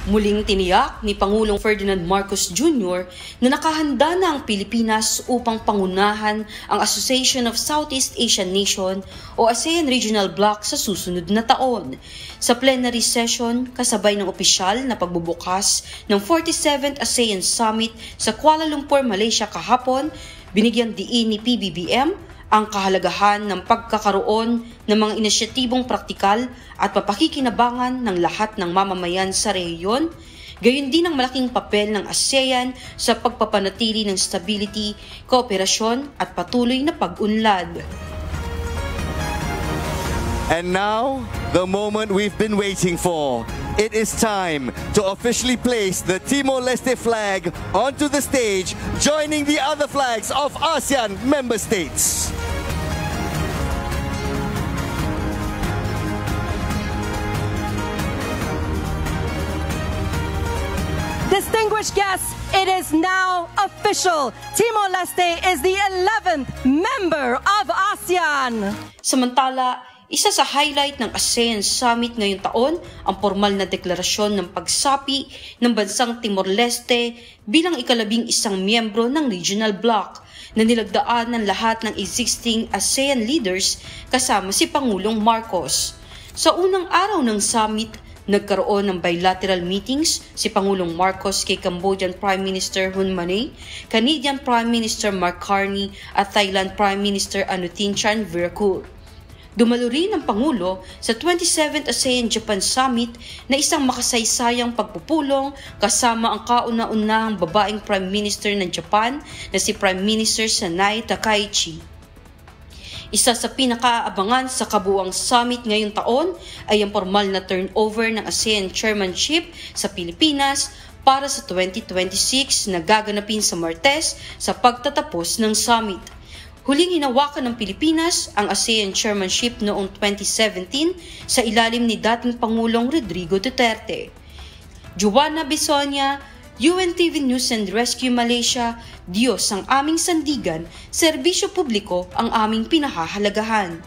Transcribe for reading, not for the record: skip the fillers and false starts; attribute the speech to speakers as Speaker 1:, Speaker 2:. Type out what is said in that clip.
Speaker 1: Muling tiniyak ni Pangulong Ferdinand Marcos Jr. na nakahanda na ang Pilipinas upang pangunahan ang Association of Southeast Asian Nations o ASEAN Regional Bloc sa susunod na taon. Sa plenary session, kasabay ng opisyal na pagbubukas ng 47th ASEAN Summit sa Kuala Lumpur, Malaysia kahapon, binigyan diin ni PBBM ang kahalagahan ng pagkakaroon ng mga inisyatibong praktikal at mapakikinabangan ng lahat ng mamamayan sa rehiyon, gayon din ang malaking papel ng ASEAN sa pagpapanatili ng stability, kooperasyon at patuloy na pag-unlad.
Speaker 2: And now, the moment we've been waiting for. It is time to officially place the Timor-Leste flag onto the stage, joining the other flags of ASEAN member states.
Speaker 3: Distinguished guests, it is now official. Timor-Leste is the 11th member of ASEAN.
Speaker 1: Samantala, isa sa highlight ng ASEAN Summit ngayong taon ang formal na deklarasyon ng pagsapi ng bansang Timor-Leste bilang ika-11 miyembro ng regional bloc na nilagdaan ng lahat ng existing ASEAN leaders kasama si Pangulong Marcos. Sa unang araw ng summit, nagkaroon ng bilateral meetings si Pangulong Marcos kay Cambodian Prime Minister Hun Manet, Canadian Prime Minister Mark Carney at Thailand Prime Minister Anutin Charnvirakul. Dumalo rin ang Pangulo sa 27th ASEAN-Japan Summit na isang makasaysayang pagpupulong kasama ang kauna-unahang babaeng Prime Minister ng Japan na si Prime Minister Sanai Takaichi. Isa sa pinakaabangan sa kabuuang summit ngayong taon ay ang formal na turnover ng ASEAN Chairmanship sa Pilipinas para sa 2026 na gaganapin sa Martes sa pagtatapos ng summit. Huling hinawakan ng Pilipinas ang ASEAN Chairmanship noong 2017 sa ilalim ni dating Pangulong Rodrigo Duterte. Joanna Bisonia, UNTV News and Rescue Malaysia, Diyos ang aming sandigan, serbisyo publiko ang aming pinahahalagahan.